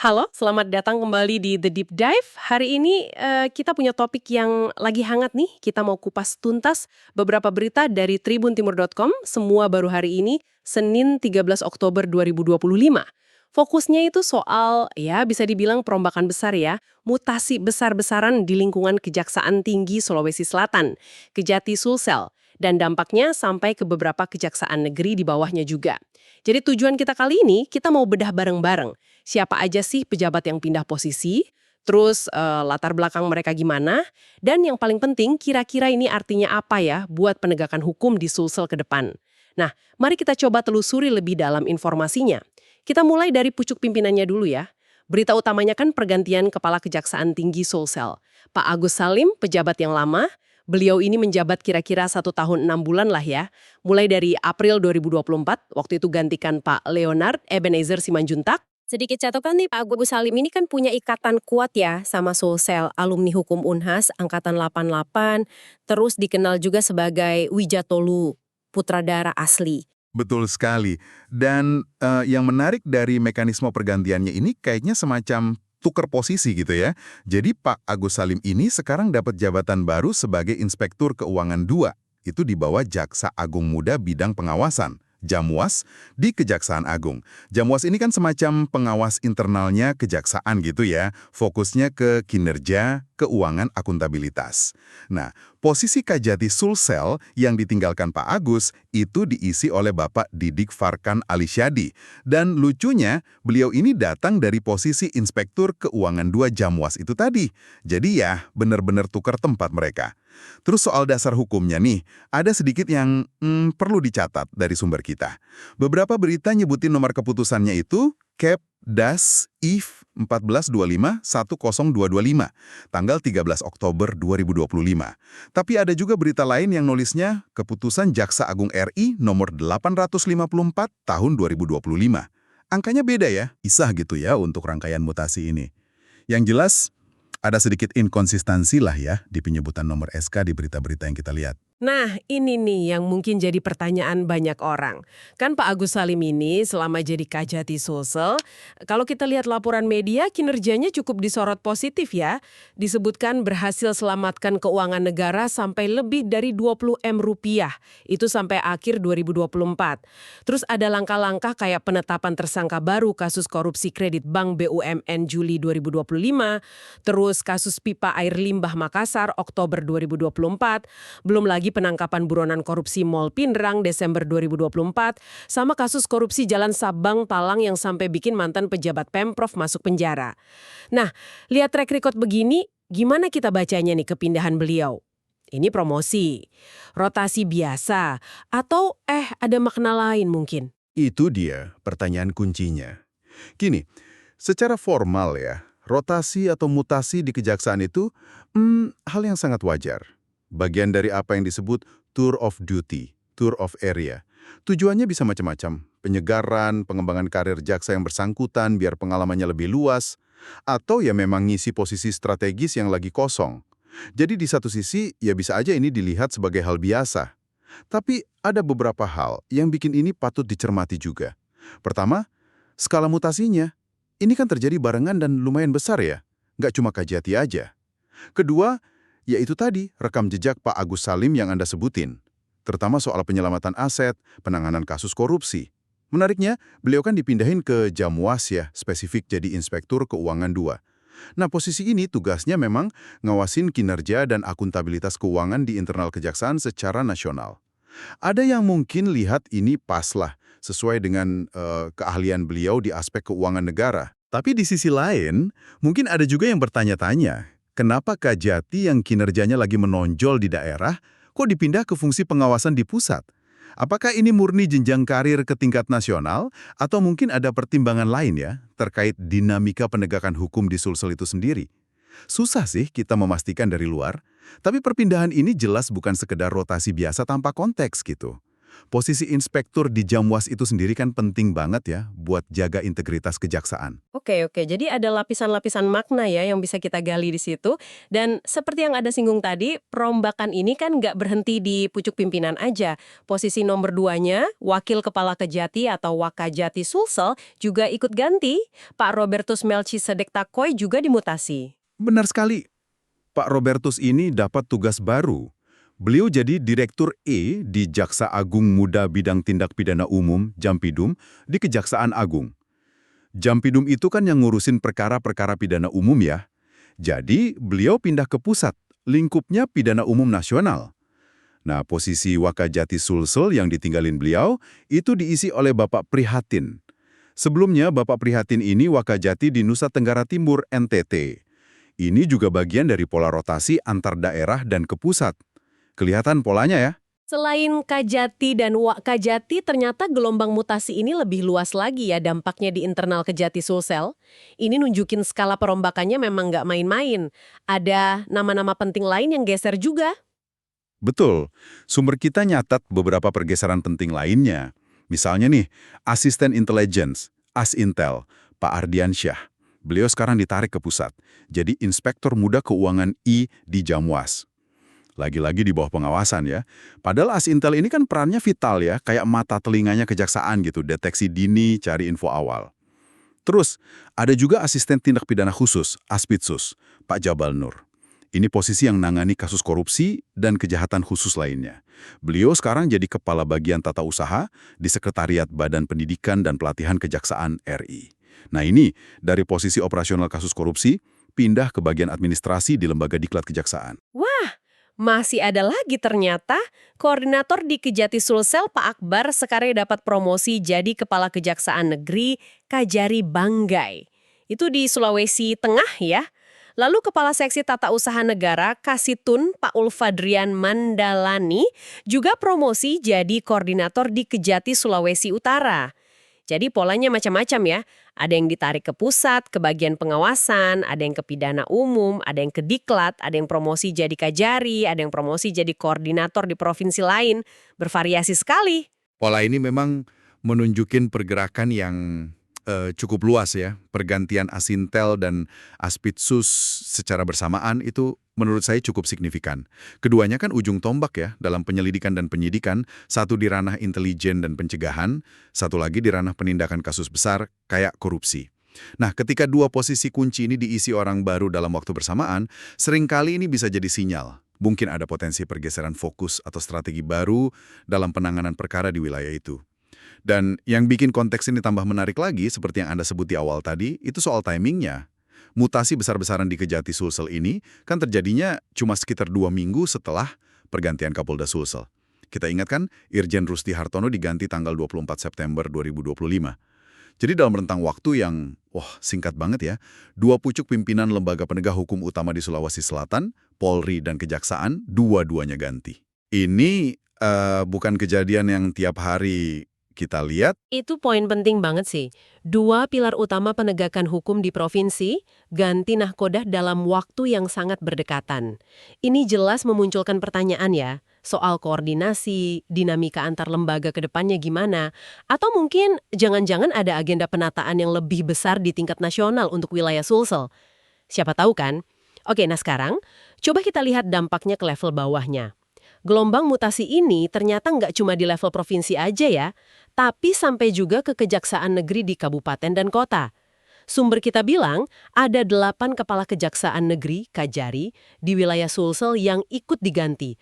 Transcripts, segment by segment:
Halo, selamat datang kembali di The Deep Dive. Hari ini kita punya topik yang lagi hangat nih. Kita mau kupas tuntas beberapa berita dari tribuntimur.com, semua baru hari ini, Senin 13 Oktober 2025. Fokusnya itu soal, ya bisa dibilang perombakan besar ya, mutasi besar-besaran di lingkungan Kejaksaan Tinggi Sulawesi Selatan, Kejati Sulsel, dan dampaknya sampai ke beberapa kejaksaan negeri di bawahnya juga. Jadi tujuan kita kali ini, kita mau bedah bareng-bareng. Siapa aja sih pejabat yang pindah posisi, terus latar belakang mereka gimana, dan yang paling penting kira-kira ini artinya apa ya buat penegakan hukum di Sulsel ke depan. Nah, mari kita coba telusuri lebih dalam informasinya. Kita mulai dari pucuk pimpinannya dulu ya. Berita utamanya kan pergantian Kepala Kejaksaan Tinggi Sulsel. Pak Agus Salim, pejabat yang lama, beliau ini menjabat kira-kira 1 tahun 6 bulan lah ya. Mulai dari April 2024, waktu itu gantikan Pak Leonard Ebenezer Simanjuntak. Sedikit catatan nih, Pak Agus Salim ini kan punya ikatan kuat ya sama Sulsel, alumni hukum Unhas, Angkatan 88, terus dikenal juga sebagai Wijatolu, putra daerah asli. Betul sekali. Dan yang menarik dari mekanisme pergantiannya ini kayaknya semacam tukar posisi gitu ya. Jadi Pak Agus Salim ini sekarang dapat jabatan baru sebagai Inspektur Keuangan II. Itu di bawah Jaksa Agung Muda Bidang Pengawasan, Jamwas, di Kejaksaan Agung. Jamwas ini kan semacam pengawas internalnya kejaksaan gitu ya, fokusnya ke kinerja, keuangan, akuntabilitas. Nah, posisi Kajati Sulsel yang ditinggalkan Pak Agus itu diisi oleh Bapak Didik Farkan Alisyadi. Dan lucunya, beliau ini datang dari posisi Inspektur Keuangan II Jamwas itu tadi. Jadi ya, benar-benar tukar tempat mereka. Terus soal dasar hukumnya nih, ada sedikit yang perlu dicatat dari sumber kita. Beberapa berita nyebutin nomor keputusannya itu Kep Das IF 1425-10225, tanggal 13 Oktober 2025. Tapi ada juga berita lain yang nulisnya Keputusan Jaksa Agung RI nomor 854 tahun 2025. Angkanya beda ya, isah gitu ya untuk rangkaian mutasi ini. Yang jelas, ada sedikit inkonsistensi lah ya di penyebutan nomor SK di berita-berita yang kita lihat. Nah, ini nih yang mungkin jadi pertanyaan banyak orang. Kan Pak Agus Salim ini selama jadi Kajati Sulsel, kalau kita lihat laporan media, kinerjanya cukup disorot positif ya. Disebutkan berhasil selamatkan keuangan negara sampai lebih dari 20 M rupiah. Itu sampai akhir 2024. Terus ada langkah-langkah kayak penetapan tersangka baru kasus korupsi kredit Bank BUMN Juli 2025, terus kasus pipa air limbah Makassar Oktober 2024, belum lagi penangkapan buronan korupsi Mall Pinrang Desember 2024, sama kasus korupsi Jalan Sabang Talang yang sampai bikin mantan pejabat Pemprov masuk penjara. Nah, lihat track record begini, gimana kita bacanya nih kepindahan beliau? Ini promosi, rotasi biasa, atau ada makna lain mungkin? Itu dia pertanyaan kuncinya. Gini, secara formal ya, rotasi atau mutasi di kejaksaan itu hal yang sangat wajar. Bagian dari apa yang disebut tour of duty, tour of area. Tujuannya bisa macam-macam, penyegaran, pengembangan karir jaksa yang bersangkutan biar pengalamannya lebih luas, atau ya memang ngisi posisi strategis yang lagi kosong. Jadi di satu sisi, ya bisa aja ini dilihat sebagai hal biasa. Tapi ada beberapa hal yang bikin ini patut dicermati juga. Pertama, skala mutasinya. Ini kan terjadi barengan dan lumayan besar ya, nggak cuma Kajati aja. Kedua, yaitu tadi rekam jejak Pak Agus Salim yang Anda sebutin, terutama soal penyelamatan aset, penanganan kasus korupsi. Menariknya, beliau kan dipindahin ke Jamwas ya, spesifik jadi Inspektur Keuangan II. Nah, posisi ini tugasnya memang ngawasin kinerja dan akuntabilitas keuangan di internal kejaksaan secara nasional. Ada yang mungkin lihat ini pas lah, sesuai dengan keahlian beliau di aspek keuangan negara. Tapi di sisi lain, mungkin ada juga yang bertanya-tanya, kenapa Kajati yang kinerjanya lagi menonjol di daerah, kok dipindah ke fungsi pengawasan di pusat? Apakah ini murni jenjang karir ke tingkat nasional, atau mungkin ada pertimbangan lain ya, terkait dinamika penegakan hukum di Sulsel itu sendiri? Susah sih kita memastikan dari luar, tapi perpindahan ini jelas bukan sekedar rotasi biasa tanpa konteks gitu. Posisi inspektur di Jamwas itu sendiri kan penting banget ya buat jaga integritas kejaksaan. Oke, oke. Jadi ada lapisan-lapisan makna ya yang bisa kita gali di situ. Dan seperti yang ada singgung tadi, perombakan ini kan nggak berhenti di pucuk pimpinan aja. Posisi nomor duanya, Wakil Kepala Kejati atau Wakajati Sulsel juga ikut ganti. Pak Robertus Melchizedek Takoy juga dimutasi. Benar sekali. Pak Robertus ini dapat tugas baru. Beliau jadi Direktur E di Jaksa Agung Muda Bidang Tindak Pidana Umum, Jampidum, di Kejaksaan Agung. Jampidum itu kan yang ngurusin perkara-perkara pidana umum ya. Jadi, beliau pindah ke pusat, lingkupnya pidana umum nasional. Nah, posisi Wakajati Sulsel yang ditinggalin beliau, itu diisi oleh Bapak Prihatin. Sebelumnya, Bapak Prihatin ini Wakajati di Nusa Tenggara Timur, NTT. Ini juga bagian dari pola rotasi antar daerah dan ke pusat. Kelihatan polanya ya? Selain Kajati dan Wakajati, ternyata gelombang mutasi ini lebih luas lagi ya dampaknya di internal Kejati Sulsel. Ini nunjukin skala perombakannya memang nggak main-main. Ada nama-nama penting lain yang geser juga. Betul. Sumber kita nyatat beberapa pergeseran penting lainnya. Misalnya nih, Asisten Intelligence, Asintel, Pak Ardiansyah. Beliau sekarang ditarik ke pusat, jadi Inspektur Muda Keuangan I di Jamwas. Lagi-lagi di bawah pengawasan ya. Padahal Asintel ini kan perannya vital ya, kayak mata telinganya kejaksaan gitu, deteksi dini, cari info awal. Terus, ada juga Asisten Tindak Pidana Khusus, Aspitsus, Pak Jabal Nur. Ini posisi yang nangani kasus korupsi dan kejahatan khusus lainnya. Beliau sekarang jadi Kepala Bagian Tata Usaha di Sekretariat Badan Pendidikan dan Pelatihan Kejaksaan RI. Nah ini, dari posisi operasional kasus korupsi, pindah ke bagian administrasi di Lembaga Diklat Kejaksaan. Wah, masih ada lagi ternyata. Koordinator di Kejati Sulsel Pak Akbar sekarang dapat promosi jadi Kepala Kejaksaan Negeri Kajari Banggai. Itu di Sulawesi Tengah ya. Lalu Kepala Seksi Tata Usaha Negara Kasitun Pak Ulfadrian Mandalani juga promosi jadi koordinator di Kejati Sulawesi Utara. Jadi polanya macam-macam ya. Ada yang ditarik ke pusat, ke bagian pengawasan, ada yang ke pidana umum, ada yang ke diklat, ada yang promosi jadi kajari, ada yang promosi jadi koordinator di provinsi lain. Bervariasi sekali. Pola ini memang menunjukin pergerakan yang cukup luas ya. Pergantian Asintel dan Aspitsus secara bersamaan itu menurut saya cukup signifikan. Keduanya kan ujung tombak ya dalam penyelidikan dan penyidikan, satu di ranah intelijen dan pencegahan, satu lagi di ranah penindakan kasus besar kayak korupsi. Nah, ketika dua posisi kunci ini diisi orang baru dalam waktu bersamaan, seringkali ini bisa jadi sinyal. Mungkin ada potensi pergeseran fokus atau strategi baru dalam penanganan perkara di wilayah itu. Dan yang bikin konteks ini tambah menarik lagi, seperti yang Anda sebut di awal tadi, itu soal timingnya. Mutasi besar-besaran di Kejati Sulsel ini kan terjadinya cuma sekitar 2 minggu setelah pergantian Kapolda Sulsel. Kita ingat kan, Irjen Rusdi Hartono diganti tanggal 24 September 2025. Jadi dalam rentang waktu yang, singkat banget ya, dua pucuk pimpinan lembaga penegak hukum utama di Sulawesi Selatan, Polri dan Kejaksaan, dua-duanya ganti. Ini bukan kejadian yang tiap hari kita lihat. Itu poin penting banget sih. Dua pilar utama penegakan hukum di provinsi, ganti nahkodah dalam waktu yang sangat berdekatan. Ini jelas memunculkan pertanyaan ya, soal koordinasi, dinamika antar lembaga ke depannya gimana, atau mungkin jangan-jangan ada agenda penataan yang lebih besar di tingkat nasional untuk wilayah Sulsel. Siapa tahu kan? Oke, nah sekarang, coba kita lihat dampaknya ke level bawahnya. Gelombang mutasi ini ternyata nggak cuma di level provinsi aja ya, tapi sampai juga ke kejaksaan negeri di kabupaten dan kota. Sumber kita bilang, ada 8 kepala kejaksaan negeri, Kajari, di wilayah Sulsel yang ikut diganti.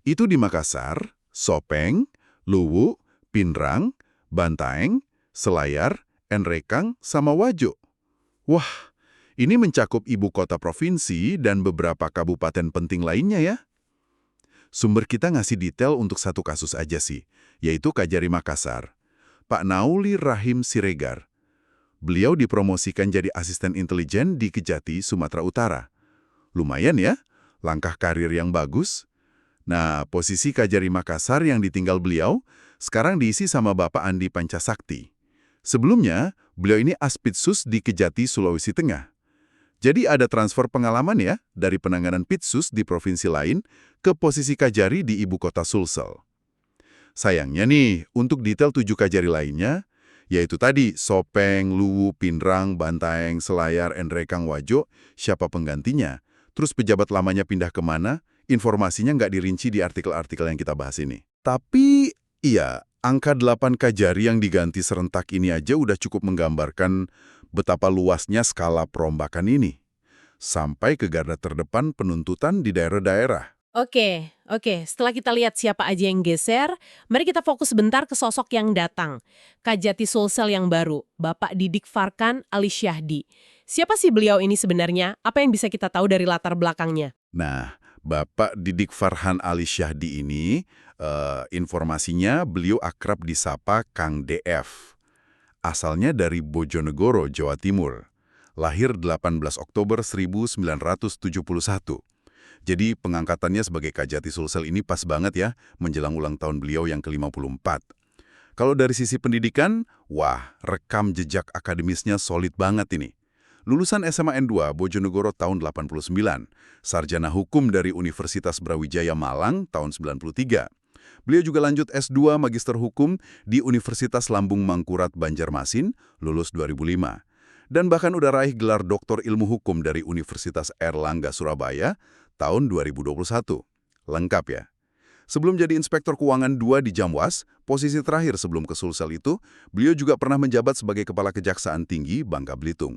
Itu di Makassar, Sopeng, Luwu, Pinrang, Bantaeng, Selayar, Enrekang, sama Wajo. Wah, ini mencakup ibu kota provinsi dan beberapa kabupaten penting lainnya ya. Sumber kita ngasih detail untuk satu kasus aja sih, yaitu Kajari Makassar. Pak Nauli Rahim Siregar. Beliau dipromosikan jadi asisten intelijen di Kejati, Sumatera Utara. Lumayan ya, langkah karir yang bagus. Nah, posisi Kajari Makassar yang ditinggal beliau, sekarang diisi sama Bapak Andi Pancasakti. Sebelumnya, beliau ini Aspitsus di Kejati, Sulawesi Tengah. Jadi ada transfer pengalaman ya, dari penanganan Pitsus di provinsi lain ke posisi Kajari di ibu kota Sulsel. Sayangnya nih, untuk detail 7 Kajari lainnya, yaitu tadi Sopeng, Luwu, Pinrang, Bantaeng, Selayar, Endrekang, Wajo, siapa penggantinya, terus pejabat lamanya pindah kemana, informasinya nggak dirinci di artikel-artikel yang kita bahas ini. Tapi, iya, angka 8 Kajari yang diganti serentak ini aja udah cukup menggambarkan betapa luasnya skala perombakan ini. Sampai ke garda terdepan penuntutan di daerah-daerah. Oke. Setelah kita lihat siapa aja yang geser, mari kita fokus sebentar ke sosok yang datang. Kajati Sulsel yang baru, Bapak Didik Farkan Ali Syahdi. Siapa sih beliau ini sebenarnya? Apa yang bisa kita tahu dari latar belakangnya? Nah, Bapak Didik Farhan Ali Syahdi ini, informasinya beliau akrab disapa Kang DF. Asalnya dari Bojonegoro, Jawa Timur. Lahir 18 Oktober 1971. Jadi pengangkatannya sebagai Kajati Sulsel ini pas banget ya, menjelang ulang tahun beliau yang ke-54. Kalau dari sisi pendidikan, wah, rekam jejak akademisnya solid banget ini. Lulusan SMA N2 Bojonegoro tahun 89, sarjana hukum dari Universitas Brawijaya Malang tahun 93. Beliau juga lanjut S2 Magister Hukum di Universitas Lambung Mangkurat Banjarmasin, lulus 2005. Dan bahkan udah raih gelar Doktor Ilmu Hukum dari Universitas Airlangga Surabaya tahun 2021. Lengkap ya. Sebelum jadi Inspektur Keuangan 2 di Jamwas, posisi terakhir sebelum ke Sulsel itu, beliau juga pernah menjabat sebagai Kepala Kejaksaan Tinggi Bangka Belitung.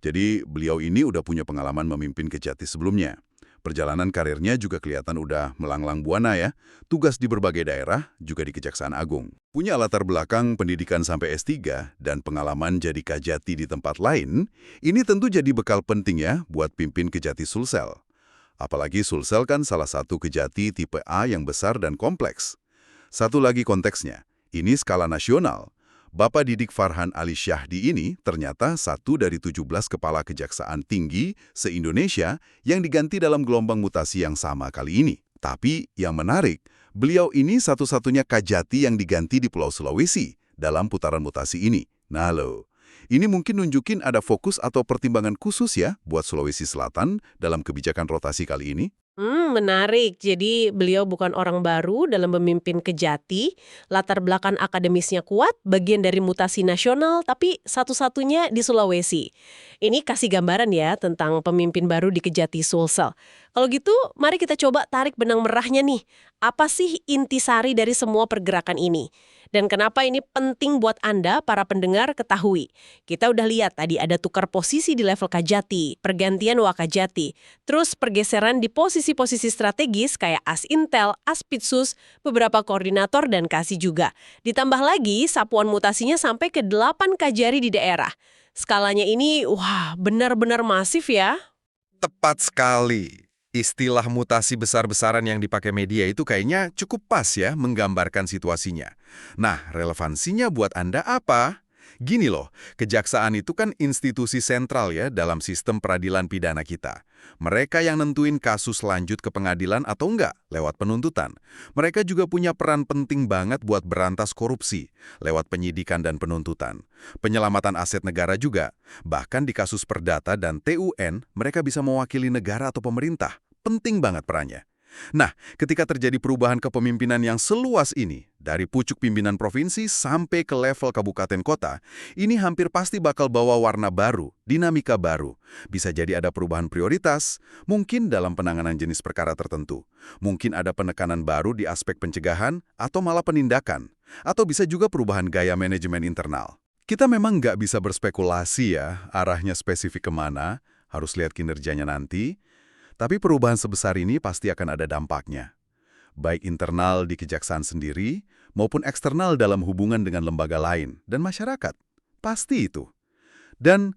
Jadi beliau ini udah punya pengalaman memimpin Kejati sebelumnya. Perjalanan karirnya juga kelihatan udah melanglang buana ya. Tugas di berbagai daerah, juga di Kejaksaan Agung. Punya latar belakang pendidikan sampai S3 dan pengalaman jadi Kajati di tempat lain, ini tentu jadi bekal penting ya buat pimpin Kejati Sulsel. Apalagi Sulsel kan salah satu Kejati tipe A yang besar dan kompleks. Satu lagi konteksnya, ini skala nasional. Bapak Didik Farhan Ali Syahdi ini ternyata satu dari 17 kepala kejaksaan tinggi se-Indonesia yang diganti dalam gelombang mutasi yang sama kali ini. Tapi yang menarik, beliau ini satu-satunya Kajati yang diganti di Pulau Sulawesi dalam putaran mutasi ini. Nah loh, ini mungkin nunjukin ada fokus atau pertimbangan khusus ya buat Sulawesi Selatan dalam kebijakan rotasi kali ini. Menarik. Jadi beliau bukan orang baru dalam memimpin Kejati, latar belakang akademisnya kuat, bagian dari mutasi nasional, tapi satu-satunya di Sulawesi. Ini kasih gambaran ya tentang pemimpin baru di Kejati Sulsel. Kalau gitu, mari kita coba tarik benang merahnya nih. Apa sih intisari dari semua pergerakan ini? Dan kenapa ini penting buat Anda, para pendengar, ketahui? Kita udah lihat tadi ada tukar posisi di level Kajati, pergantian Wakajati, terus pergeseran di posisi-posisi strategis kayak As-Intel, Aspitsus, beberapa koordinator dan Kasih juga. Ditambah lagi, sapuan mutasinya sampai ke 8 Kajari di daerah. Skalanya ini, wah, benar-benar masif ya. Tepat sekali. Istilah mutasi besar-besaran yang dipakai media itu kayaknya cukup pas ya menggambarkan situasinya. Nah, relevansinya buat Anda apa? Gini loh, kejaksaan itu kan institusi sentral ya dalam sistem peradilan pidana kita. Mereka yang nentuin kasus lanjut ke pengadilan atau enggak lewat penuntutan. Mereka juga punya peran penting banget buat berantas korupsi lewat penyidikan dan penuntutan. Penyelamatan aset negara juga. Bahkan di kasus perdata dan TUN, mereka bisa mewakili negara atau pemerintah. Penting banget perannya. Nah, ketika terjadi perubahan kepemimpinan yang seluas ini, dari pucuk pimpinan provinsi sampai ke level kabupaten kota, ini hampir pasti bakal bawa warna baru, dinamika baru. Bisa jadi ada perubahan prioritas, mungkin dalam penanganan jenis perkara tertentu. Mungkin ada penekanan baru di aspek pencegahan atau malah penindakan. Atau bisa juga perubahan gaya manajemen internal. Kita memang nggak bisa berspekulasi ya, arahnya spesifik kemana, harus lihat kinerjanya nanti. Tapi perubahan sebesar ini pasti akan ada dampaknya. Baik internal di kejaksaan sendiri, maupun eksternal dalam hubungan dengan lembaga lain dan masyarakat. Pasti itu. Dan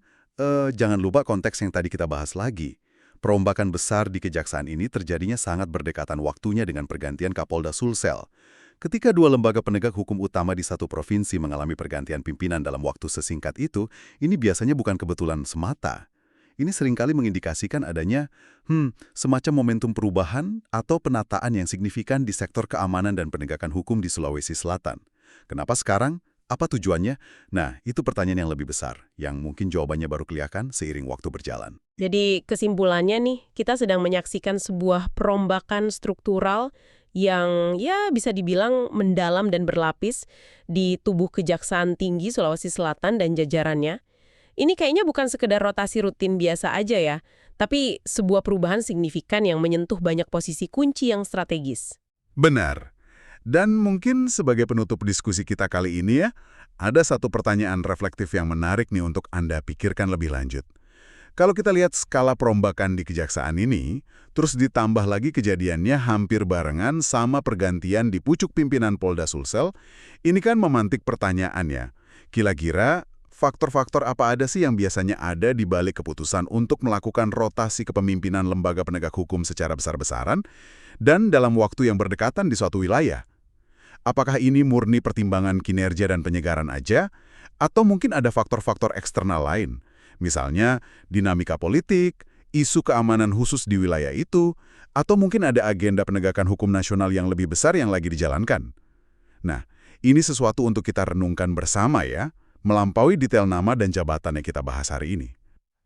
jangan lupa konteks yang tadi kita bahas lagi. Perombakan besar di kejaksaan ini terjadinya sangat berdekatan waktunya dengan pergantian Kapolda Sulsel. Ketika dua lembaga penegak hukum utama di satu provinsi mengalami pergantian pimpinan dalam waktu sesingkat itu, ini biasanya bukan kebetulan semata. Ini seringkali mengindikasikan adanya semacam momentum perubahan atau penataan yang signifikan di sektor keamanan dan penegakan hukum di Sulawesi Selatan. Kenapa sekarang? Apa tujuannya? Nah, itu pertanyaan yang lebih besar, yang mungkin jawabannya baru kelihatan seiring waktu berjalan. Jadi kesimpulannya nih, kita sedang menyaksikan sebuah perombakan struktural yang ya bisa dibilang mendalam dan berlapis di tubuh Kejaksaan Tinggi Sulawesi Selatan dan jajarannya. Ini kayaknya bukan sekedar rotasi rutin biasa aja ya, tapi sebuah perubahan signifikan yang menyentuh banyak posisi kunci yang strategis. Benar. Dan mungkin sebagai penutup diskusi kita kali ini ya, ada satu pertanyaan reflektif yang menarik nih untuk Anda pikirkan lebih lanjut. Kalau kita lihat skala perombakan di kejaksaan ini, terus ditambah lagi kejadiannya hampir barengan sama pergantian di pucuk pimpinan Polda Sulsel, ini kan memantik pertanyaan ya. Kira-kira faktor-faktor apa ada sih yang biasanya ada di balik keputusan untuk melakukan rotasi kepemimpinan lembaga penegak hukum secara besar-besaran dan dalam waktu yang berdekatan di suatu wilayah? Apakah ini murni pertimbangan kinerja dan penyegaran aja? Atau mungkin ada faktor-faktor eksternal lain? Misalnya, dinamika politik, isu keamanan khusus di wilayah itu, atau mungkin ada agenda penegakan hukum nasional yang lebih besar yang lagi dijalankan. Nah, ini sesuatu untuk kita renungkan bersama ya, melampaui detail nama dan jabatan yang kita bahas hari ini.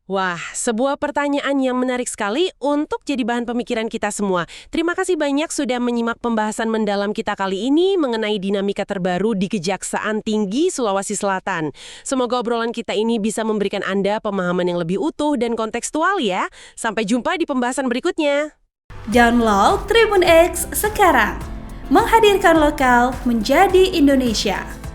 Wah, sebuah pertanyaan yang menarik sekali untuk jadi bahan pemikiran kita semua. Terima kasih banyak sudah menyimak pembahasan mendalam kita kali ini mengenai dinamika terbaru di Kejaksaan Tinggi Sulawesi Selatan. Semoga obrolan kita ini bisa memberikan Anda pemahaman yang lebih utuh dan kontekstual ya. Sampai jumpa di pembahasan berikutnya. Download Tribun X sekarang. Menghadirkan lokal menjadi Indonesia.